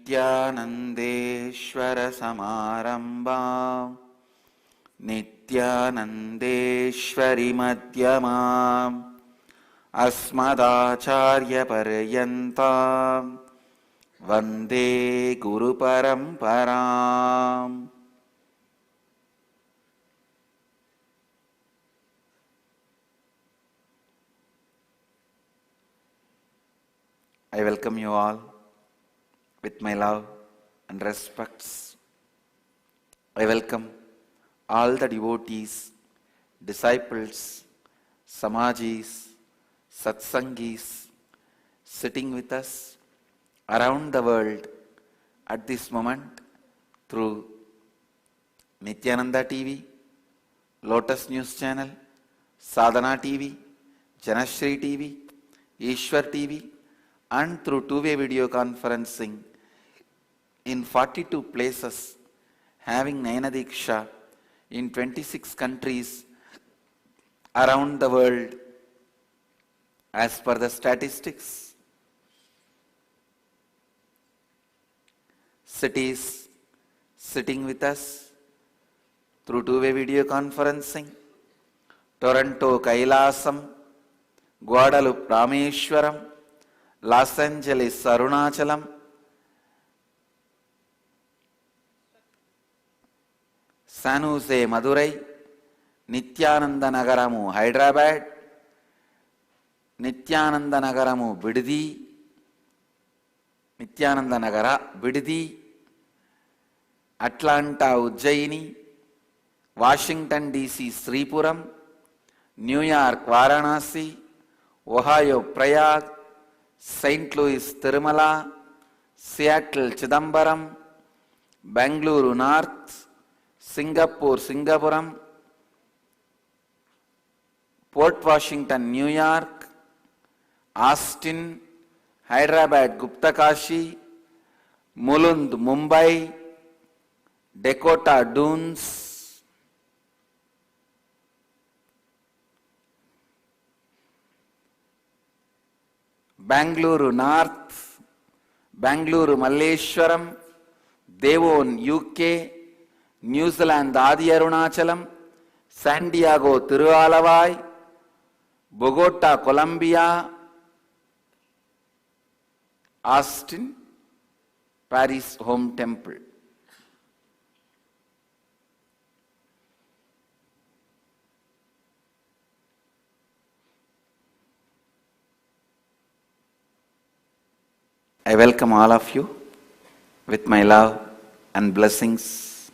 नित्यानन्देश्वर समारम्भाम् नित्यानन्देश्वरि मध्यमाम् अस्मदाचार्यपर्यन्ताम् वन्दे गुरुपरम्पराम्. I welcome you all with my love and respects. I welcome all the devotees, disciples, samajis, satsangis sitting with us around the world at this moment through Nityananda TV, Lotus News Channel, Sadhana TV, Janashri TV, Ishwar TV, and through two-way video conferencing in 42 places, having Nayana Diksha in 26 countries around the world as per the statistics. Cities sitting with us through two-way video conferencing: Toronto Kailasam, Guadalupe Rameshwaram, Los Angeles Arunachalam, San Jose Madurai, Nityananda Nagaramu Hyderabad, Nityananda Nagaramu Bidadi, Nityananda Nagara Bidadi, Atlanta Ujjaini, Washington DC Sripuram, New York Varanasi, Ohio Prayag, St. Louis Tirumala, Seattle Chidambaram, Bangalore North, Singapore Singapuram, Port Washington New York, Austin, Hyderabad Guptakashi, Mulund Mumbai, Dakota Dunes, Bangalore North, Bangalore Malleshwaram, Devon UK, New Zealand Adi Arunachalam, San Diego Tiruvalavai, Bogota Colombia, Austin, Paris Home Temple. I welcome all of you with my love and blessings.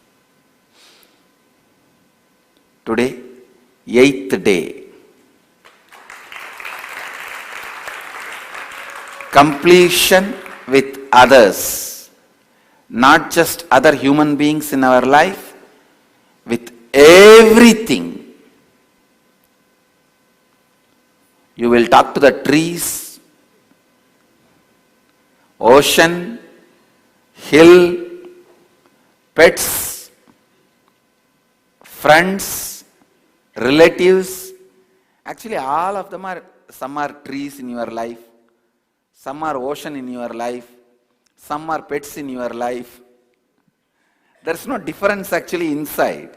Today, 8th day. Completion with others. Not just other human beings in our life, with everything. You will talk to the trees, ocean, hill, pets, friends, relatives. Actually, all of them are, some are trees in your life, some are ocean in your life, some are pets in your life. There's no difference actually inside.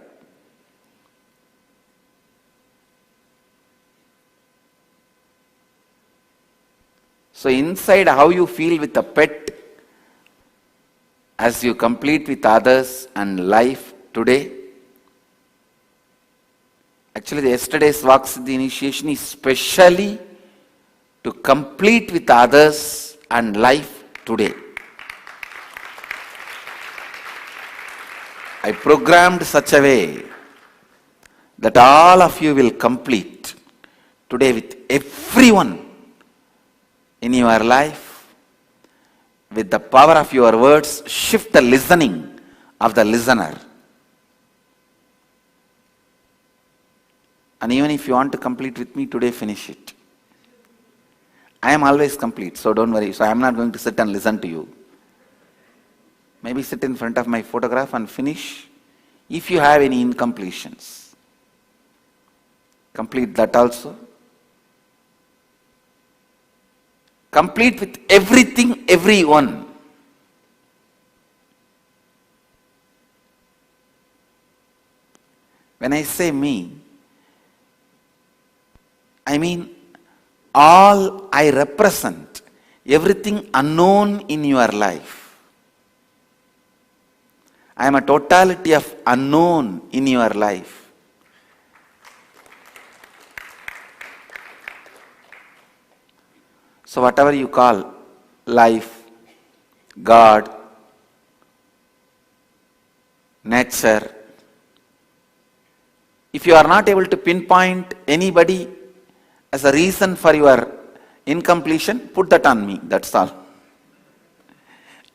So inside, how you feel with a pet as you complete with others and life today. Actually, yesterday's Vaksiddhi initiation is specially to complete with others and life today. I programmed such a way that all of you will complete today with everyone in your life. With the power of your words, shift the listening of the listener. And even if you want to complete with me today, finish it. I am always complete, so don't worry. So I am not going to sit and listen to you. Maybe sit in front of my photograph and finish. If you have any incompletions, complete that also. Complete with everything, everyone. When I say me, I mean all I represent, everything unknown in your life. I am a totality of unknown in your life. So whatever you call life, God, nature, if you are not able to pinpoint anybody as a reason for your incompletion, put that on me, that's all.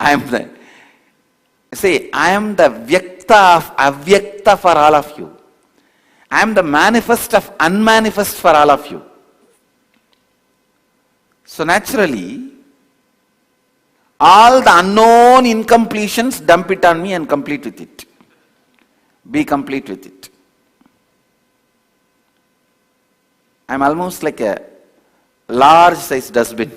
I am the Vyakta of Avyakta for all of you. I am the manifest of unmanifest for all of you. So naturally, all the unknown incompletions, dump it on me and complete with it. Be complete with it. I am almost like a large size dustbin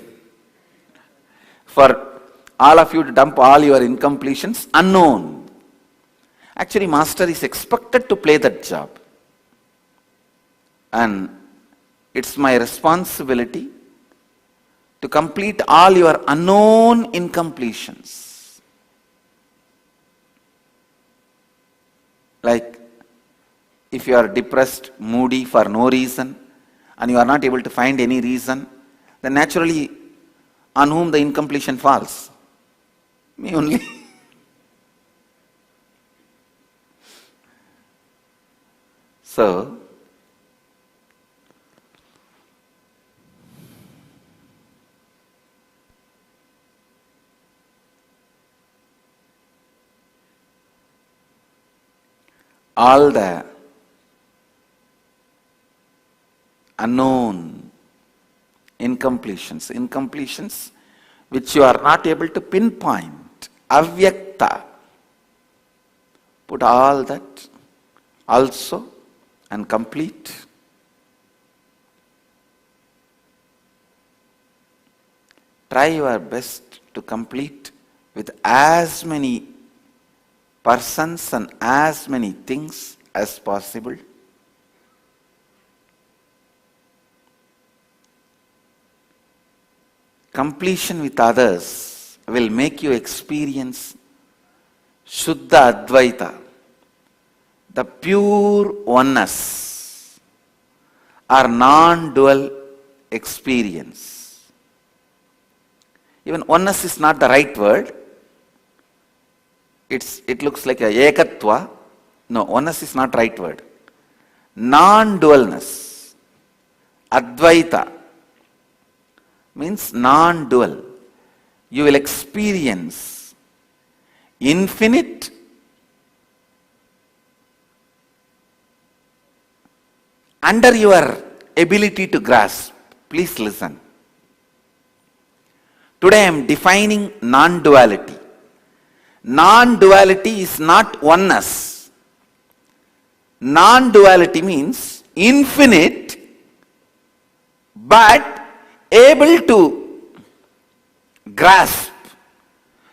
for all of you to dump all your incompletions, unknown. Actually, master is expected to play that job. And it's my responsibility to complete all your unknown incompletions. Like, if you are depressed, moody for no reason, and you are not able to find any reason, then naturally, on whom the incompletion falls? Me only. So, all the unknown incompletions which you are not able to pinpoint, avyakta, put all that also and complete. Try your best to complete with as many persons and as many things as possible. Completion with others will make you experience Shuddha Advaita, the pure oneness or non-dual experience. Even oneness is not the right word. It looks like a ekatva. No, oneness is not right word. Non-dualness, Advaita, means non-dual. You will experience infinite under your ability to grasp. Please listen. Today I am defining non-duality. Non-duality is not oneness. Non-duality means infinite but able to grasp.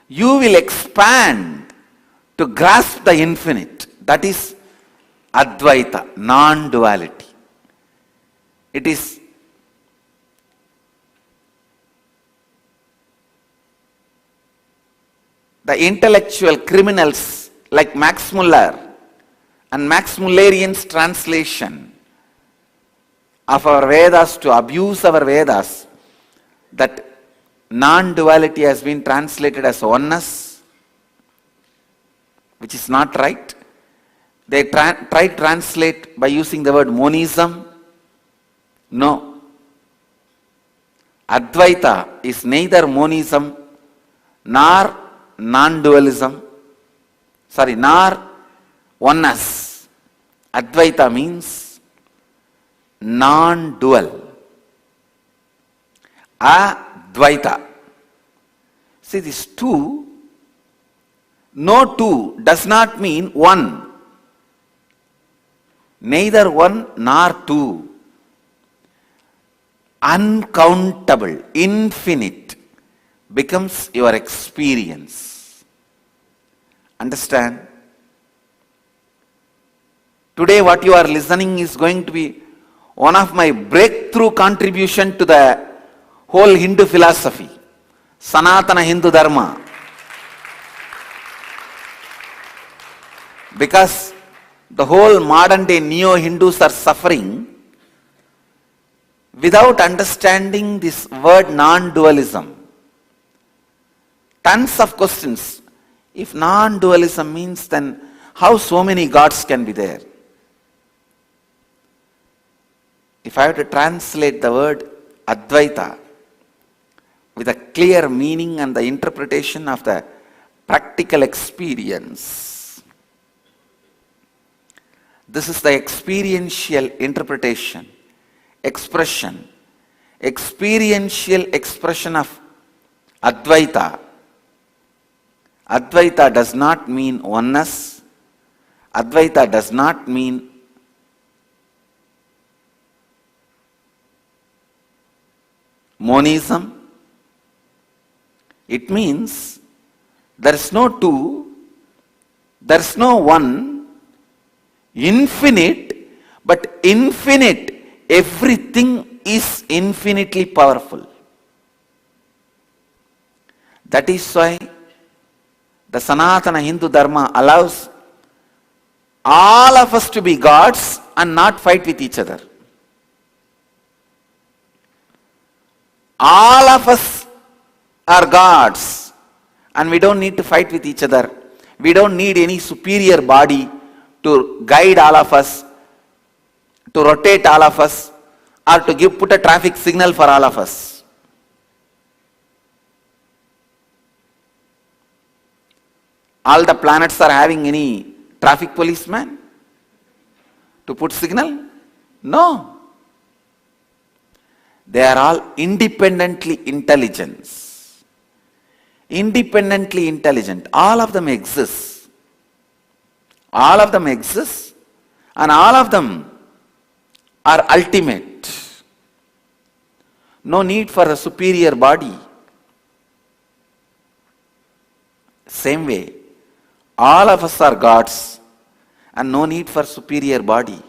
You will expand to grasp the infinite. That is Advaita, non-duality. It is the intellectual criminals like Max Muller and Max Mullerian's translation of our Vedas to abuse our Vedas, that non-duality has been translated as oneness, which is not right. They try to translate by using the word monism. No. Advaita is neither monism nor non-dualism, nor oneness. Advaita means non-dual. Advaita. See, this two, no two does not mean one. Neither one nor two. Uncountable, infinite becomes your experience. Understand? Today what you are listening is going to be one of my breakthrough contribution to the whole Hindu philosophy, Sanatana Hindu Dharma. Because the whole modern day neo-Hindus are suffering without understanding this word non-dualism. Tons of questions. If non-dualism means, then how so many gods can be there? If I have to translate the word Advaita with a clear meaning and the interpretation of the practical experience, this is the experiential interpretation, expression, experiential expression of Advaita. Advaita does not mean oneness. Advaita does not mean monism. It means there is no two, there is no one, infinite, but infinite, everything is infinitely powerful. That is why the Sanatana Hindu Dharma allows all of us to be gods and not fight with each other. All of us are gods and we don't need to fight with each other. We don't need any superior body to guide all of us, to rotate all of us, or to put a traffic signal for all of us. All the planets are having any traffic policeman to put signal? No. They are all independently intelligent. Independently intelligent. All of them exist. All of them exist and all of them are ultimate. No need for a superior body. Same way, all of us are gods and no need for superior body.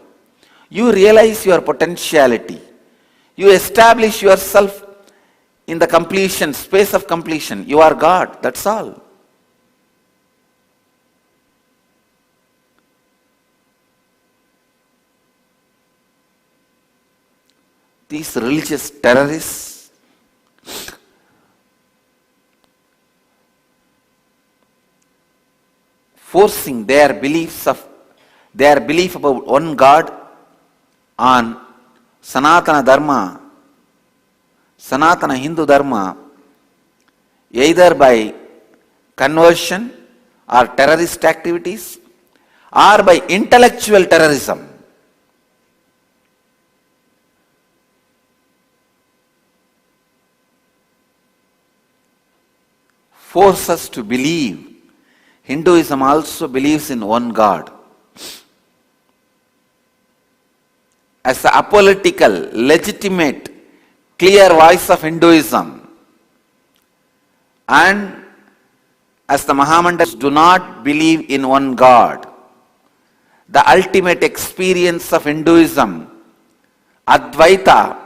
You realize your potentiality. You establish yourself in the completion, space of completion. You are God, that's all. These religious terrorists forcing their belief about one God on Sanatana Dharma, Sanatana Hindu Dharma, either by conversion or terrorist activities or by intellectual terrorism. Force us to believe. Hinduism also believes in one God. As the apolitical, legitimate, clear voice of Hinduism, and as the Mahamandals do not believe in one God, the ultimate experience of Hinduism, Advaita,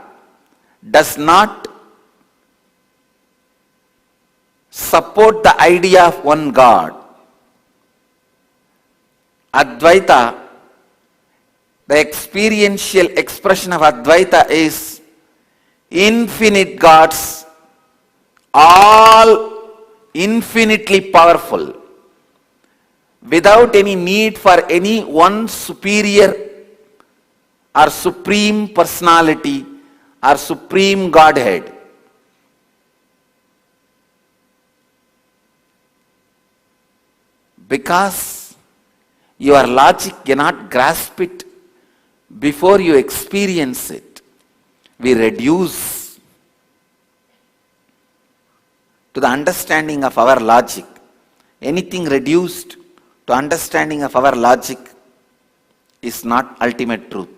does not support the idea of one God. Advaita, the experiential expression of Advaita is infinite gods, all infinitely powerful, without any need for any one superior or supreme personality or supreme Godhead. Because your logic cannot grasp it before you experience it, we reduce to the understanding of our logic. Anything reduced to understanding of our logic is not ultimate truth.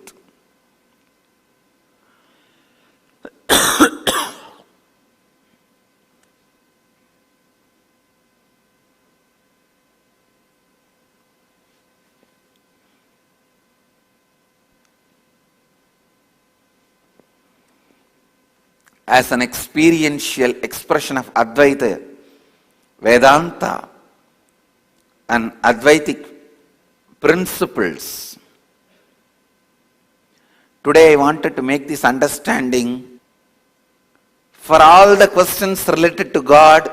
as an experiential expression of Advaita, Vedanta, and Advaitic principles. Today I wanted to make this understanding for all the questions related to God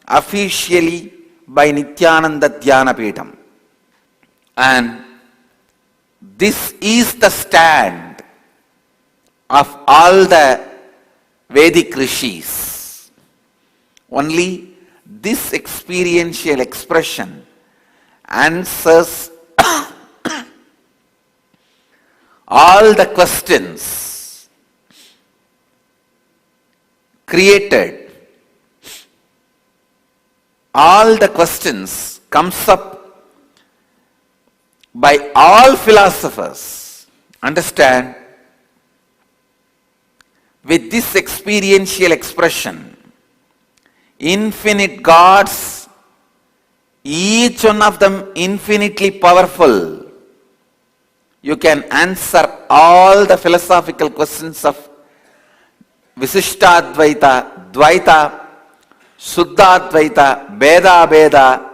officially by Nityananda Dhyanapitham. And this is the stand of all the Vedic rishis. Only this experiential expression answers all the questions created. All the questions comes up by all philosophers. Understand? With this experiential expression, infinite gods, each one of them infinitely powerful, you can answer all the philosophical questions of Visishtadvaita, Dvaita, Suddhadvaita, Beda Beda,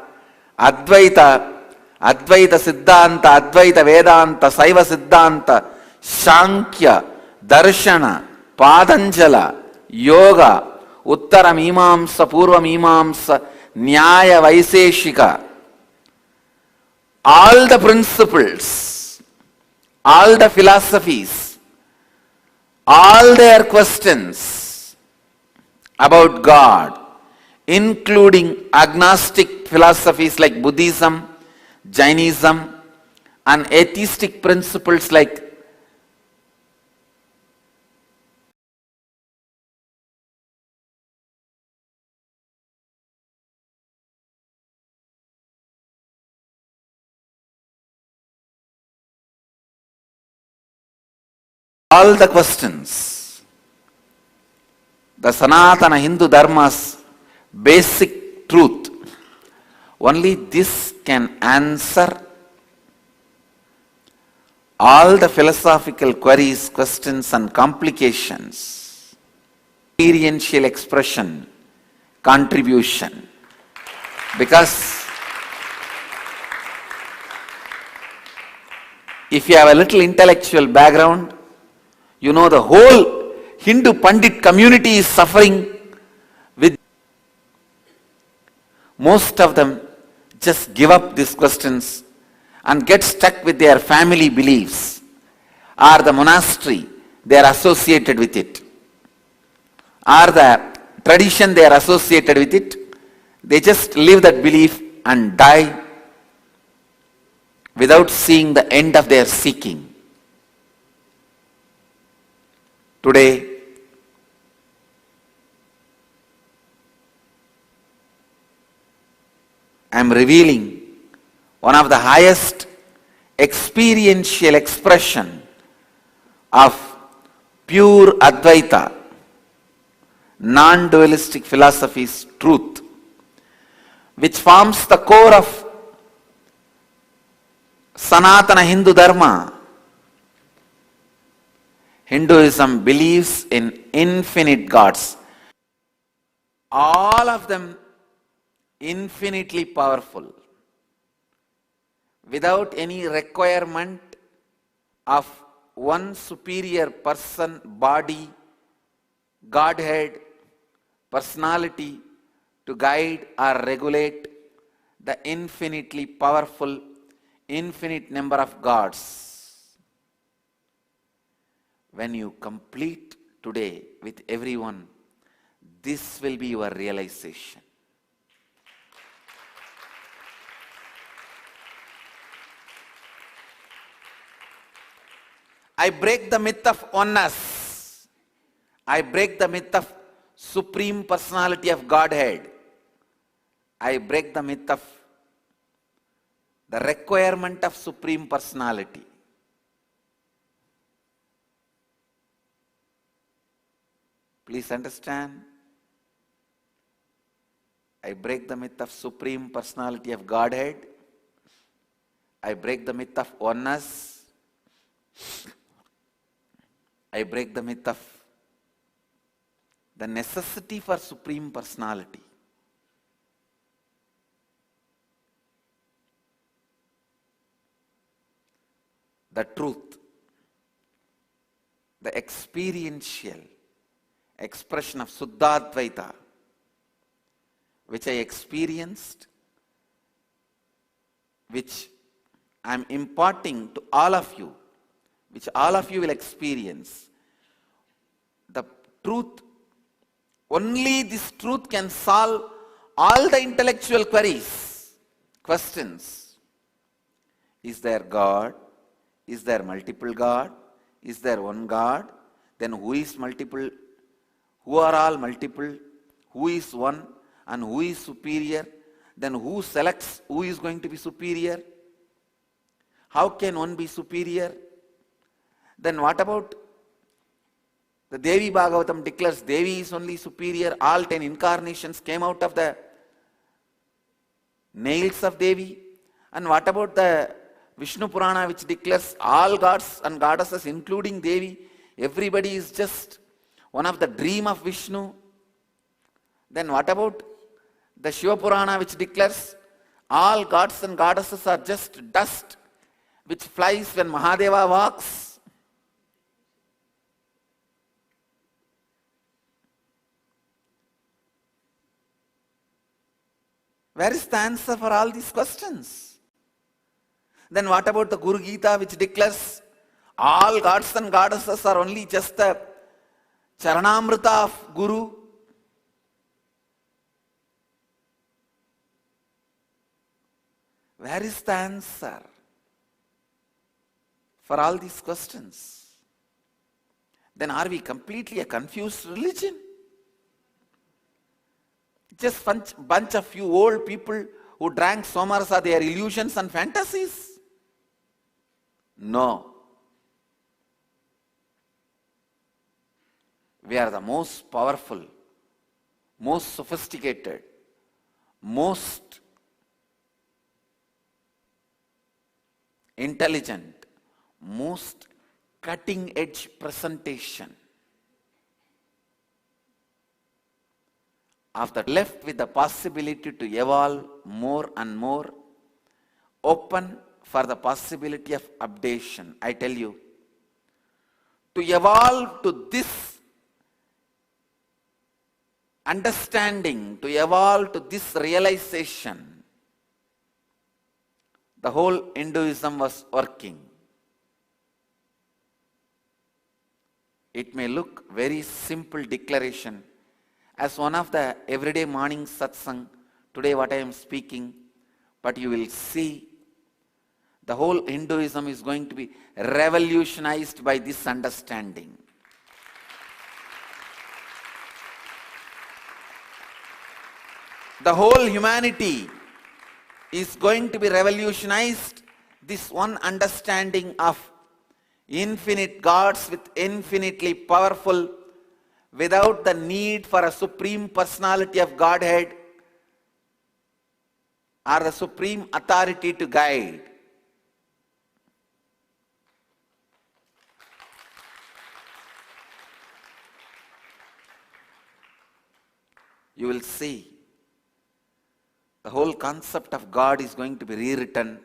Advaita, Advaita Siddhanta, Advaita Vedanta, Saiva Siddhanta, Sankhya, Darshana, Patanjala, Yoga, Uttara Mimamsa, Purva Mimamsa, Nyaya Vaiseshika. All the principles, all the philosophies, all their questions about God, including agnostic philosophies like Buddhism, Jainism, and atheistic principles like all the questions, the Sanatana Hindu Dharma's basic truth, only this can answer all the philosophical queries, questions, and complications. Experiential expression, contribution. Because if you have a little intellectual background, you know the whole Hindu Pandit community is suffering with. Most of them just give up these questions and get stuck with their family beliefs or the monastery they are associated with it, or the tradition they are associated with it. They just live that belief and die without seeing the end of their seeking. Today, I am revealing one of the highest experiential expression of pure Advaita, non-dualistic philosophy's truth, which forms the core of Sanatana Hindu Dharma. Hinduism believes in infinite gods, all of them infinitely powerful, without any requirement of one superior person, body, Godhead, personality to guide or regulate the infinitely powerful, infinite number of gods. When you complete today with everyone, this will be your realization. I break the myth of oneness. I break the myth of Supreme Personality of Godhead. I break the myth of the requirement of Supreme Personality. Please understand. I break the myth of Supreme Personality of Godhead. I break the myth of oneness. I break the myth of the necessity for Supreme Personality. The truth, the experiential expression of Suddhadvaita, which I experienced, which I am imparting to all of you, which all of you will experience. The truth, only this truth can solve all the intellectual questions. Is there God? Is there multiple God? Is there one God? Then who is multiple? Who are all multiple? Who is one? And who is superior? Then who selects who is going to be superior? How can one be superior? Then what about the Devi Bhagavatam declares Devi is only superior. All 10 incarnations came out of the nails of Devi. And what about the Vishnu Purana, which declares all gods and goddesses, including Devi, everybody is just one of the dream of Vishnu? Then what about the Shiva Purana, which declares all gods and goddesses are just dust which flies when Mahadeva walks? Where is the answer for all these questions? Then what about the Guru Gita, which declares all gods and goddesses are only just the Charanamrita of Guru? Where is the answer for all these questions? Then are we completely a confused religion? Just bunch of few old people who drank Somarasa, their illusions and fantasies? No. We are the most powerful, most sophisticated, most intelligent, most cutting edge presentation of the left with the possibility to evolve more and more, open for the possibility of updation. I tell you, to evolve to this understanding, to evolve to this realization, the whole Hinduism was working. It may look very simple declaration as one of the everyday morning satsang, today what I am speaking, but you will see the whole Hinduism is going to be revolutionized by this understanding. The whole humanity is going to be revolutionized, this one understanding of infinite gods with infinitely powerful, without the need for a supreme personality of Godhead or the supreme authority to guide. You will see the whole concept of God is going to be rewritten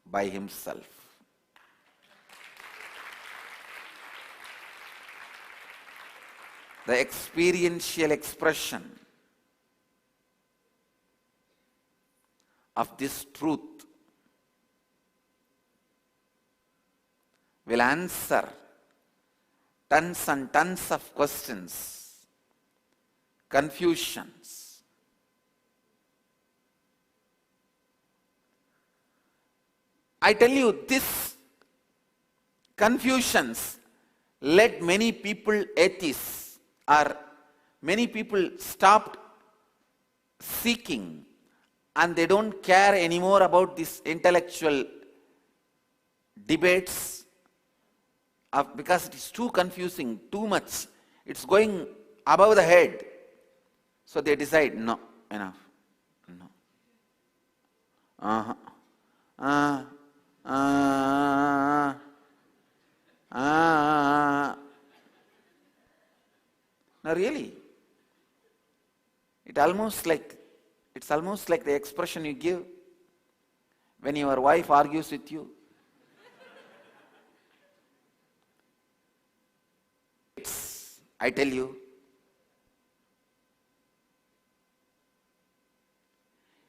by Himself. The experiential expression of this truth will answer tons and tons of questions, confusions. I tell you, this confusions led many people atheists, or many people stopped seeking and they don't care anymore about these intellectual debates because it is too confusing, too much. It's going above the head. So they decide, no, enough. No. No, really. It's almost like the expression you give when your wife argues with you. I tell you,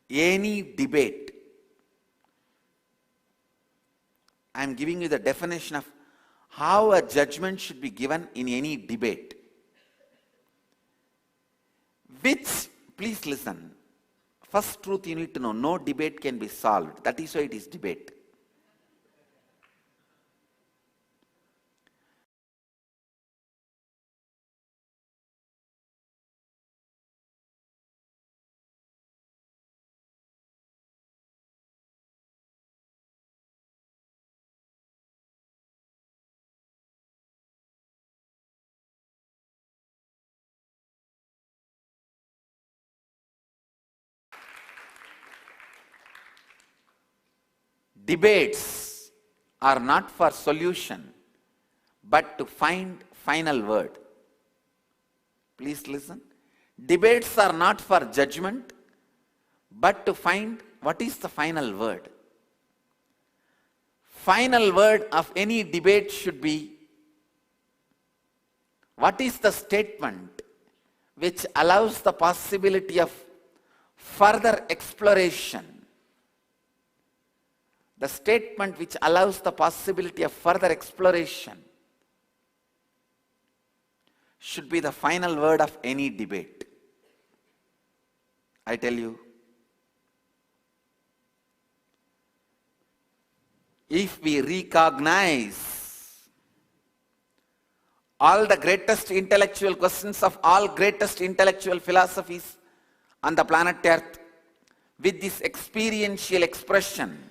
any debate, I am giving you the definition of how a judgment should be given in any debate. Which, please listen, first truth you need to know, no debate can be solved. That is why it is debate. Debates are not for solution, but to find final word. Please listen. Debates are not for judgment, but to find what is the final word. Final word of any debate should be, what is the statement which allows the possibility of further exploration? The statement which allows the possibility of further exploration should be the final word of any debate. I tell you, if we recognize all the greatest intellectual questions of all greatest intellectual philosophies on the planet Earth with this experiential expression,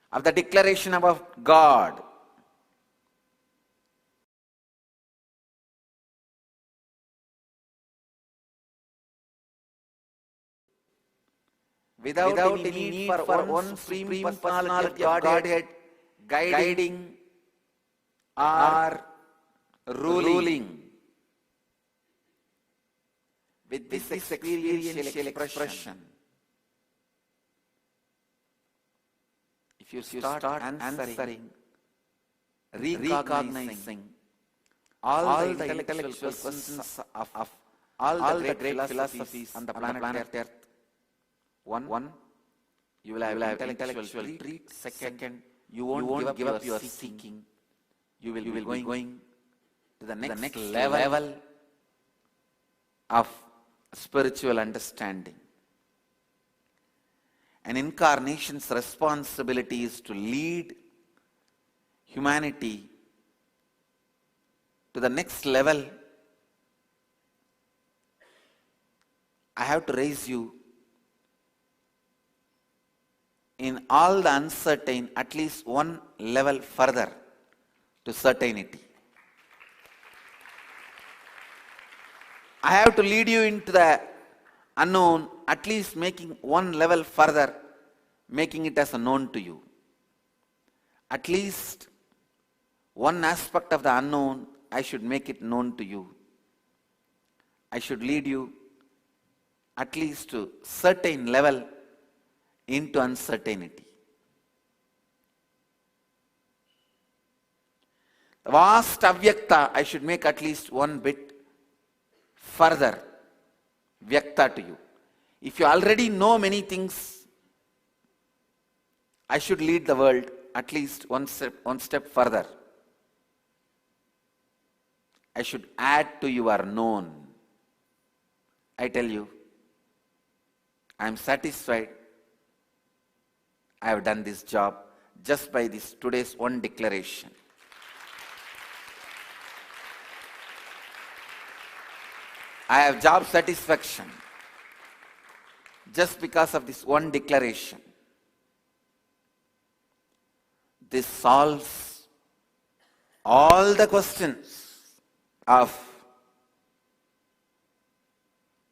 of the declaration about God, without any need for one supreme personality of Godhead guiding or ruling, with this experiential expression, if you start answering, recognizing all the intellectual questions of all the great philosophies on the planet Earth, one, you will have intellectual treat. Second, you won't give up your seeking. You will be going to the next level of spiritual understanding. An incarnation's responsibility is to lead humanity to the next level. I have to raise you in all the uncertain at least one level further to certainty. I have to lead you into the unknown, at least making one level further, making it as a known to you. At least one aspect of the unknown, I should make it known to you. I should lead you at least to certain level into uncertainty. The vast avyakta, I should make at least one bit further vyakta to you. If you already know many things, I should lead the world at least one step further. I should add to your known. I tell you, I am satisfied. I have done this job just by this today's one declaration. I have job satisfaction just because of this one declaration. This solves all the questions of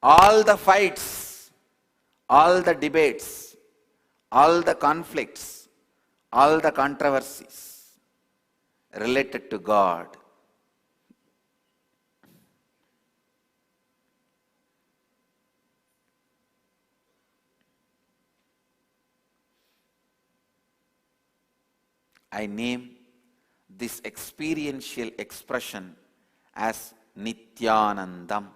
all the fights, all the debates, all the conflicts, all the controversies. related to God. I name this experiential expression as Nityanandam.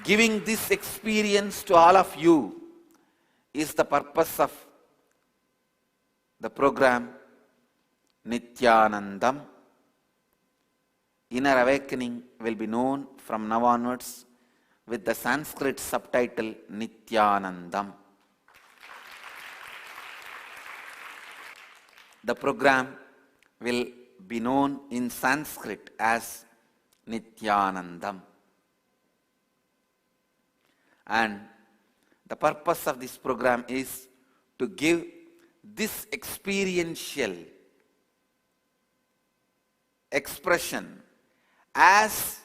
Giving this experience to all of you is the purpose of the program Nityanandam. Inner awakening will be known from now onwards with the Sanskrit subtitle Nityanandam. The program will be known in Sanskrit as Nityanandam. And the purpose of this program is to give this experiential expression as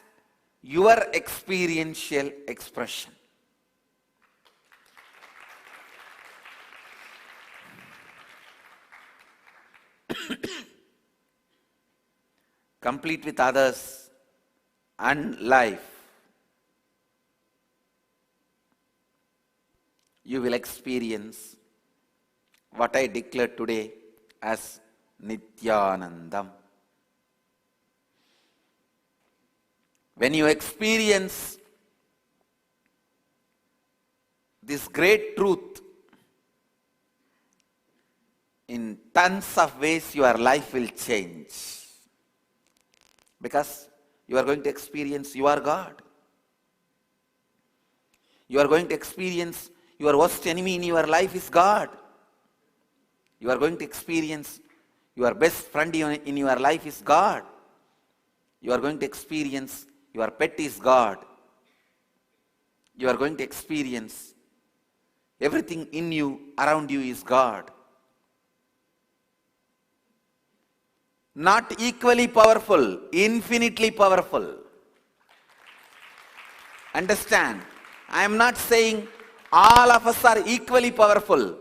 your experiential expression. Complete with others and life, you will experience what I declared today as Nityanandam. When you experience this great truth in tons of ways, your life will change. Because you are going to experience you are God. You are going to experience your worst enemy in your life is God. You are going to experience your best friend in your life is God. You are going to experience your pet is God. You are going to experience everything in you, around you is God. Not equally powerful, infinitely powerful. Understand, I am not saying all of us are equally powerful.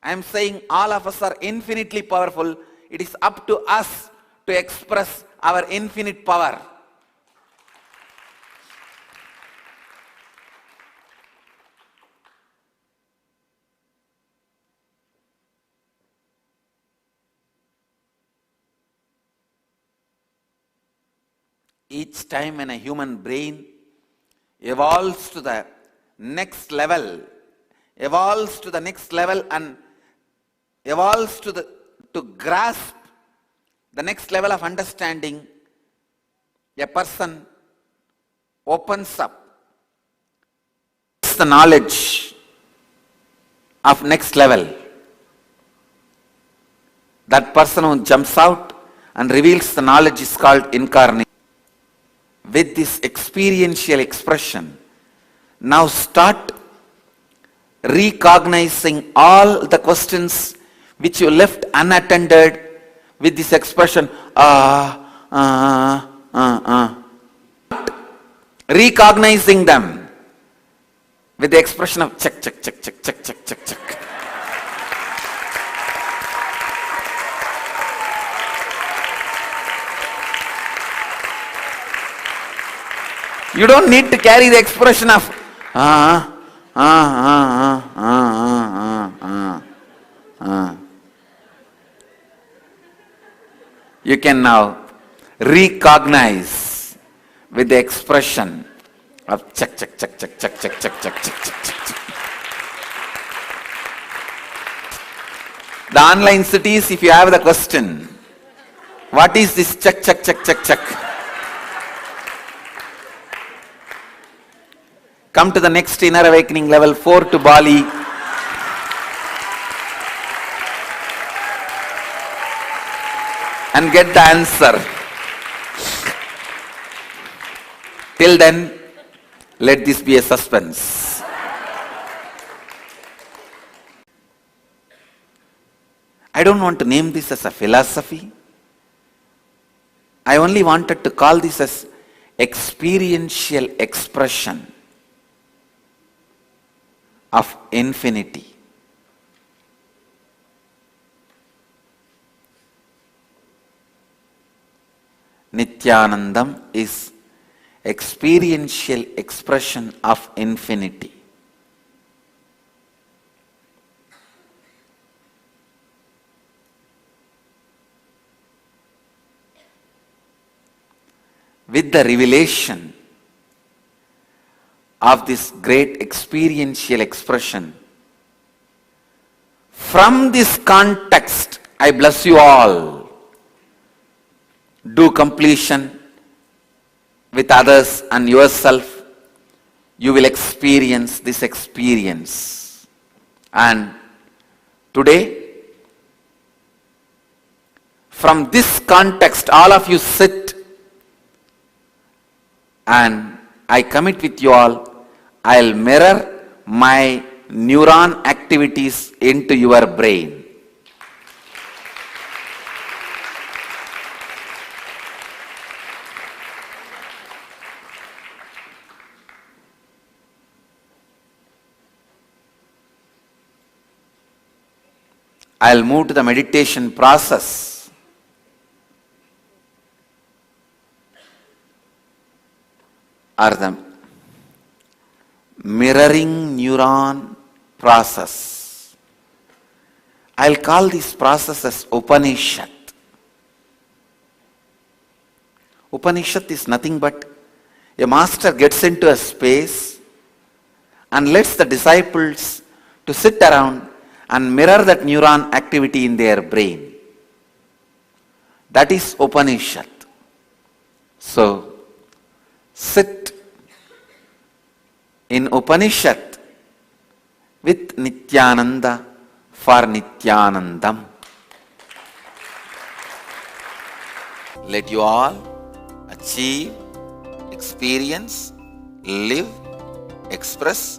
I am saying all of us are infinitely powerful. It is up to us to express our infinite power. Each time when a human brain evolves to the next level, and evolves to grasp the next level of understanding, a person opens up the knowledge of next level. That person who jumps out and reveals the knowledge is called incarnation. With this experiential expression, now start recognizing all the questions which you left unattended with this expression, recognizing them with the expression of check, check, check, check, check, check, check, check. You don't need to carry the expression of You can now recognize with the expression of check, check, check, check, check, check, check, check, check, check, check. The online cities, if you have the question, what is this check, check, check, check, check? Come to the next inner awakening level 4 to Bali. And get the answer. Till then, let this be a suspense. I don't want to name this as a philosophy. I only wanted to call this as experiential expression of infinity. Nityanandam is experiential expression of infinity. With the revelation of this great experiential expression, from this context, I bless you all. Do completion with others and yourself. You will experience this experience. And today, from this context, all of you sit, and I commit with you all, I'll mirror my neuron activities into your brain. I'll move to the meditation process. Or the mirroring neuron process. I'll call this process as Upanishad. Upanishad is nothing but a master gets into a space and lets the disciples to sit around and mirror that neuron activity in their brain. That is Upanishad. So, sit in Upanishad with Nityananda for Nityanandam. Let you all achieve, experience, live, express,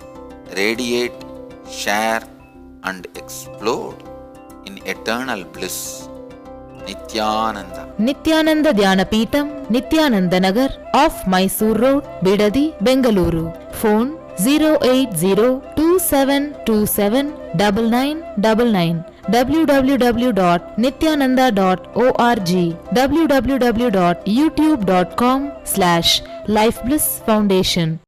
radiate, share and explode in eternal bliss. Nityananda. Nityananda Dhyanapitham, Nityananda Nagar, off Mysore Road, Bidadi, Bengaluru. Phone 08027279999. www.nityananda.org. www.youtube.com/Life Bliss Foundation.